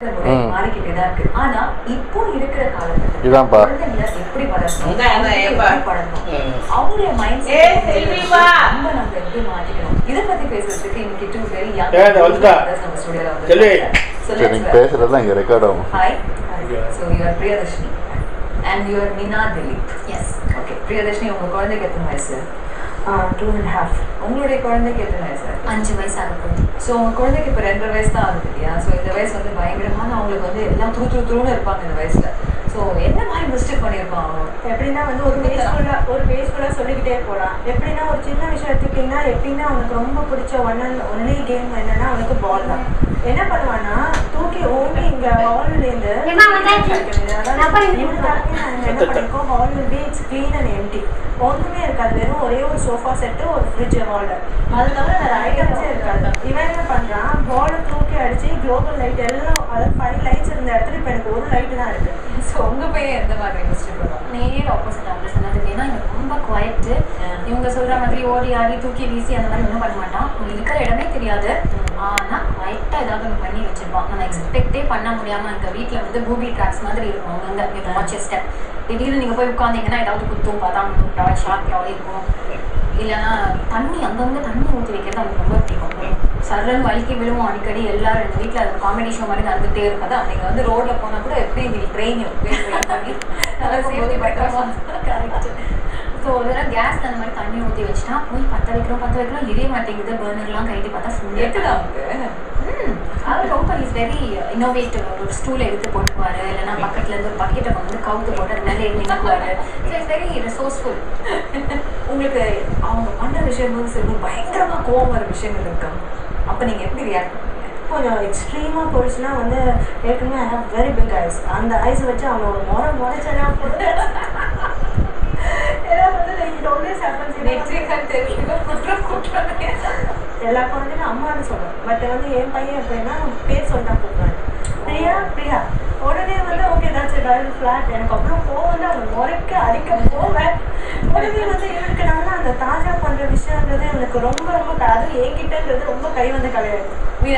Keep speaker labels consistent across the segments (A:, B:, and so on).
A: மாறிக்கிட்டே தான் இருக்கு. ஆனா இப்போ இருக்கிற காலத்துல
B: இதான்ப்பா
A: குழந்தைங்களை எப்படி வளர்க்கணும், அவங்களுடைய மைண்ட் நம்ம எப்படி மாத்திக்கணும், இதை பத்தி பேசுறதுக்கு இன்னைக்கு டூ வெரி யங் நம்ம ஸ்டுடியோல வந்து
B: பேசுறதுலாம் இங்க ரெக்கார்ட் ஆகும்.
A: Hi, so you are Priyadarshini and you are Meena Dilip. Yes. Okay. Priyadarshini, உங்க குழந்தைக்கு எத்தனை வயசு? 2.5. உங்களுடைய குழந்தைக்கு எத்தனை வயசு?
C: 5 வயசு ஆகுது.
A: ஸோ உங்க குழந்தைக்கு இப்போ 2.5 வயசு தான் ஆகுது இல்லையா? ஸோ இந்த வயசு வந்து பயங்கரமான அவங்களுக்கு வந்து எல்லாம் துருன்னு இருப்பாங்க இந்த வயசுல. ஸோ என்ன மாதிரி மிஸ்டேக் பண்ணியிருப்பான் அவன்?
D: எப்படின்னா வந்து ஒரு பேஸ்ஃபுல்லாக சொல்லிக்கிட்டே போகலாம். எப்படின்னா ஒரு சின்ன விஷயம் எடுத்துக்கிட்டிங்கன்னா எப்படின்னா அவனுக்கு ரொம்ப பிடிச்ச ஒன்லி கேம் என்னன்னா அவனுக்கு பால் தான். என்ன பண்ணுவான்னா தூக்கி ஓங்கி இங்கே ஹால்லேருந்து என்ன பண்ணிருக்கோம், hall will be it's clean and empty. ஒன்றுமே இருக்காது, வெறும் ஒரே ஒரு சோஃபா செட்டு, ஒரு ஃப்ரிட்ஜ் ஹால், அது தவிர வேறு ஐட்டம்ஸே இருக்காது. இவன் என்ன பண்ணுறான், பாலை தூக்கி அடிச்சு குளோபல் லைட் எல்லாம், அதாவது 5 லைட்ஸ் இருந்த இடத்துல இப்போ எனக்கு ஒரு லைட்டு தான் இருக்குது.
A: ஸோ உங்கள் பையன் எந்த மாதிரி மிஸ்டேக் பண்ணுவான்?
C: நேர் ஆப்போசிட் அவங்க சொன்னதுக்கு. ஏன்னா இவங்க ரொம்ப குவைட்டு. இவங்க சொல்ற மாதிரி ஓடி ஆடி தூக்கி வீசி அந்த மாதிரி ஒன்றும் பண்ண மாட்டான். உங்களுக்கு இருக்கிற இடமே தெரியாது, ஆனால் குவைட்டாக ஏதாவது ஒன்று பண்ணி வச்சிருப்பான். நம்ம எக்ஸ்பெக்டே பண்ண முடியாமல் எங்கள் வீட்டில் வந்து பூபி ட்ராக்ஸ் மாதிரி இருக்கும். அவங்க வாட்ச் ஸ்டெப் திடீர்னு நீங்கள் போய் உட்காந்தீங்கன்னா ஏதாவது குத்தும், பார்த்தா ஷார்ட் எவ்வளோ இருக்கும். இல்லைன்னா தண்ணி அங்கங்கே தண்ணி ஊற்றி வைக்கிறது அவங்களுக்கு ரொம்ப பிடிக்கும். சரன் வலிக்கு விழுவோம் அடிக்கடி. எல்லாரும் எங்கள் வீட்டில் அது காமெடி ஷோ மாதிரி நடந்துகிட்டே இருக்கும்.
A: அதான் நீங்கள் வந்து ரோட்டில் போனால் கூட எப்படி நீங்கள் ட்ரெயின் பண்ணி நல்லா சேஃப்டி பண்றோம்.
C: கரெக்ட். ஸோ ஒரு தடவை கேஸ் அந்த மாதிரி தண்ணி ஊற்றி வச்சுட்டா போய் பற்ற வைக்கிறோம் எரிய மாட்டேங்குது. பர்னர்லாம் கைட்டு பார்த்தா ஃபுல்
A: எட்டுதான்.
C: அவர் ரொம்ப இஸ் வெரி இன்னோவேட்டிவ். ஒரு ஸ்டூலை எடுத்து போட்டுக்குவார், இல்லைன்னா பக்கத்துல இருந்து ஒரு பக்கெட்டை வந்து கவுத்து போட்டு அது மேலே நினைக்குவார். So it's very resourceful.
A: உங்களுக்கு அவங்க பண்ணுற விஷயம் வந்து சரி பயங்கரமாக கோவம் வர விஷயங்கள் இருக்கா? அப்போ நீங்கள் எப்படி ரியாக்ட் பண்ணுவீங்க?
D: கொஞ்சம் எக்ஸ்ட்ரீமாக போயிடுச்சுன்னா வந்து ஏற்கனவே I have very big eyes. அந்த ஐஸ் வச்சு அவனை ஒரு முறைச்சனா போட்டு ஏன்னா வந்து இட் ஆல்வேஸ் ஹேப்பன்ஸ். எல்லா குழந்தையும் அம்மான்னு சொல்லுவேன். பட் வந்து என் பையன் எப்படின்னா பேர் சொல்லிட்டா கூப்பிடுவேன், பிரியா. உடனே வந்து okay that's it, I will flat. எனக்கு அப்புறம் போகல, அவன் முறைக்க அடிக்க போவேன். உடனே வந்து இருக்கிறனால அந்த தாஜா பண்ணுற விஷயன்றது எனக்கு ரொம்ப அதுவும் என்கிட்டன்றது ரொம்ப கை வந்து கிடையாது.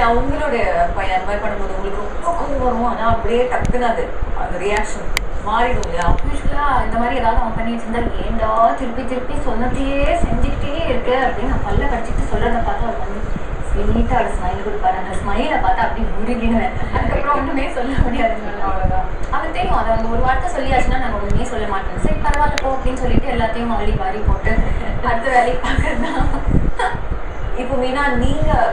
A: அவங்களுடைய பையன் அந்த மாதிரி பண்ணும்போது உங்களுக்கு ரொம்ப கோவம் வரும், ஆனால் அப்படியே டக்குன்னு அது அந்த ரியாக்ஷன் மாறிடும் இல்லையா?
C: யூஸ்வலாக இந்த மாதிரி ஏதாவது அவன் பண்ணி வச்சிருந்தா ஏண்டா திருப்பி சொன்னதையே செஞ்சுக்கிட்டே இருக்கு அப்படின்னு நான் பல்ல கடிச்சிட்டு சொல்கிறத பார்த்து அவர் வந்து ஸ்வீட்டாக ஒரு ஸ்மைல் கொடுப்பாரு. அந்த ஸ்மைலை பார்த்து அப்படி உருகிடுவேன். அதுக்கப்புறம் ஒன்றுமே சொல்ல முடியாதுங்க, அவ்வளோதான். அவன் தெரியும் அதை வந்து ஒரு வார்த்தை சொல்லியாச்சுன்னா நாங்கள் ஒன்றுமே சொல்ல மாட்டோம். சரி பரவாயில்ல போ அப்படின்னு சொல்லிட்டு எல்லாத்தையும் அள்ளி வாரி போட்டு அடுத்த வேலையை பார்க்கறது தான்.
A: இப்போ மீனா நீங்கள்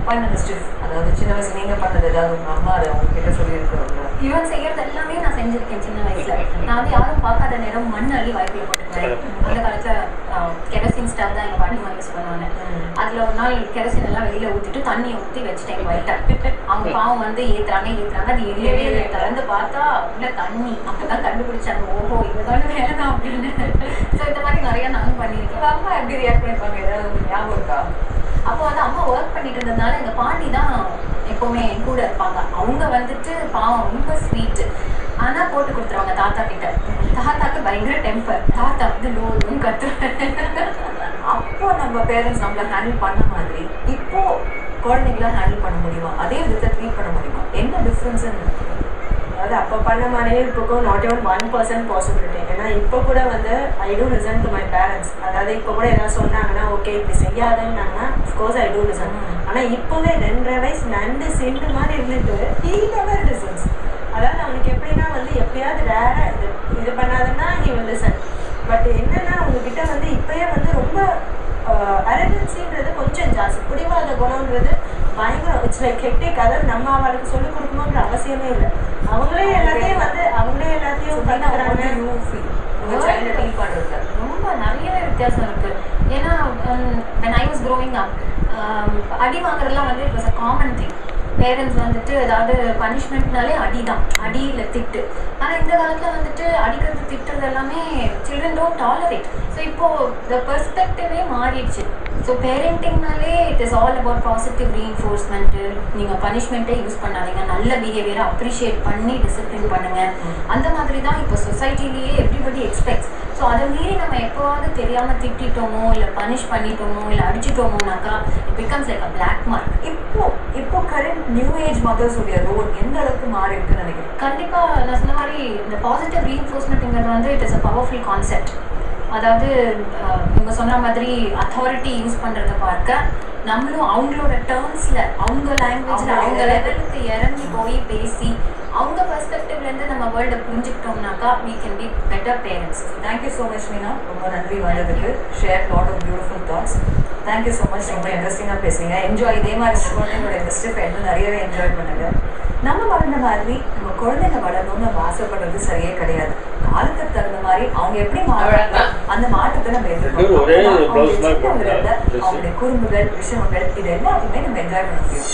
A: பண்ண மிஸ்டேக்ஸ், அதாவது சின்ன வயசு நீங்கள் பண்ணது ஏதாவது உங்கள் அம்மா அதை உங்ககிட்ட சொல்லியிருக்கிறோம்ல?
C: இவன் செய்யறது எல்லாமே நான் செஞ்சிருக்கேன் சின்ன வயசுல. நான் வந்து யாரும் பார்க்காத நேரம் மண் அள்ளி வாய்ப்புல போட்டுக்குவேன். அந்த காலத்துல கெரோசின் ஸ்டவ் தான் எங்க பாட்டிமா யூஸ் பண்ணுவாங்க. அதுல ஒரு நாள் கெரோசின் எல்லாம் வெளியில ஊற்றிட்டு தண்ணியை ஊற்றி வச்சுட்டேன் ஒயிட்டா. அவங்க பாவம் வந்து ஏத்துறாங்க அது எரியவே இல்லை. திறந்து பார்த்தா உள்ள தண்ணி. அப்பதான் கண்டுபிடிச்சாங்க, ஓஹோ இதுதான் வேலைதான் அப்படின்னு. ஸோ இந்த மாதிரி நிறைய நானும் பண்ணியிருக்கேன்.
A: அம்மா எப்படி ரியாக்ட் பண்ணிப்பாங்க, ஏதாவது உங்களுக்கு ஞாபகம் இருக்கா?
C: அப்போ வந்து அம்மா ஒர்க் பண்ணிட்டு இருந்ததுனால எங்கள் பாட்டி தான் எப்போவுமே என் கூட இருப்பாங்க. அவங்க வந்துட்டு பாவம் ரொம்ப ஸ்வீட்டு, ஆனால் போட்டு கொடுத்துருவாங்க தாத்தா கிட்ட. தாத்தாக்கு பயங்கர டெம்பர். தாத்தா வந்து லோன்னு கத்துறேன்.
A: அப்போ நம்ம பேரண்ட்ஸ் நம்மளை ஹேண்டில் பண்ண மாதிரி இப்போ குழந்தைங்களாம் ஹேண்டில் பண்ண முடியுமா? அதே விதத்தை ட்ரீட் பண்ண முடியுமா? என்ன டிஃப்ரென்ஸ்ன்னு?
D: அதாவது அப்போ பண்ண மாதிரியே இப்போக்கும் நாட் even 1% பாசிபிலிட்டி. ஏன்னா இப்போ கூட வந்து I do listen to my parents. அதாவது இப்போ கூட ஏதாவது சொன்னாங்கன்னா ஓகே இப்படி செய்யாதுன்னாங்கன்னா அஃப்கோர்ஸ் ஐ டூ லிசன். ஆனால் இப்போவே 2.5 வயசு நண்டு சிண்டு மாதிரி இருந்துட்டு ஹீ நெவர் லிசன்ஸ். அதாவது அவனுக்கு எப்படின்னா வந்து எப்பயாவது ரேராக இது பண்ணாதுன்னா ஹி வில் லிசன். பட் என்னன்னா அவங்கக்கிட்ட வந்து இப்போயே வந்து ரொம்ப அரகன்சின்றது கொஞ்சம் ஜாஸ்தி, பிடிவாத குணம்ன்றது பயங்கரம். It's like hectic. அதாவது நம்ம அவளுக்கு சொல்லிக் கொடுக்கணுன்ற அவசியமே இல்லை. அவங்களே எல்லாத்தையும் கற்றுக்கிறாங்க.
C: ரொம்ப நிறையவே வித்தியாசம் இருக்கு. ஏன்னா when I was growing up அடி வாங்குறதுலாம் வந்து it was a common thing. Parents வந்துட்டு ஏதாவது பனிஷ்மெண்ட்னாலே அடிதான், அடி இல்லை திட்டு. ஆனால் இந்த காலத்தில் வந்துட்டு அடிக்கிறது திட்டுறது எல்லாமே சில்ட்ரன் டோன்ட் டாலரேட். ஸோ இப்போது த பெர்ஸ்பெக்டிவே மாறிடுச்சு. ஸோ பேரண்டிங்னாலே it is all about positive reinforcement. நீங்கள் பனிஷ்மெண்ட்டே யூஸ் பண்ணாதீங்க, நல்ல பிஹேவியரை அப்ரிஷியேட் பண்ணி டிசிப்ளின் பண்ணுங்கள். அந்த மாதிரி தான் இப்போ சொசைட்டிலேயே எவ்ரிபடி எக்ஸ்பெக்ட்ஸ். ஸோ அதை மீறி நம்ம எப்போவாவது தெரியாமல் திட்டோமோ இல்லை பனிஷ் பண்ணிட்டோமோ இல்லை அடிச்சிட்டோமோனாக்கா it becomes like a black mark.
A: இப்போ கரண்ட் நியூ ஏஜ் மதர்ஸுடைய ரோல் எந்த அளவுக்கு மாறி இருக்குன்னு நினைக்கிறேன்.
C: கண்டிப்பாக நான் சொன்ன மாதிரி இந்த பாசிட்டிவ் ரீஇன்ஃபோர்ஸ்மெண்ட்டுங்கிறது வந்து it is a powerful concept. அதாவது இவங்க சொன்ன மாதிரி அத்தாரிட்டி யூஸ் பண்ணுறதை பார்க்க நம்மளும் அவங்களோட டேர்ம்ஸில் அவங்க லாங்குவேஜில் அவங்க லெவலுக்கு இறங்கி போய் பேசி அவங்க பெர்ஸ்பெக்டிவ்லேருந்து நம்ம வேர்ல்டை புரிஞ்சுக்கிட்டோம்னாக்கா we can be better parents.
A: Thank you so much Meena, ரொம்ப நன்றி வந்ததுக்கு. Share lot of beautiful thoughts. Thank you so much, ரொம்ப இன்ட்ரெஸ்டிங்காக பேசுங்க. என்ஜாய் இதே மாதிரி குழந்தைங்களோட இண்டஸ்ட்ரி ஃபைண்ட் நிறையவே என்ஜாய் பண்ணுங்க. நம்ம வளர்ந்த மாதிரி நம்ம குழந்தைங்க வளரணும்னு நம்ம ஆசைப்படுறது சரியே கிடையாது. காலத்துக்கு தகுந்த மாதிரி அவங்க எப்படி மாறுறாங்க அந்த மாற்றத்தை நம்ம எதிர்பார்க்கணும். அவங்களுடைய குறும்புகள், விஷயங்கள் இது எல்லாத்தையுமே நம்ம என்ஜாய் பண்ண முடியும்.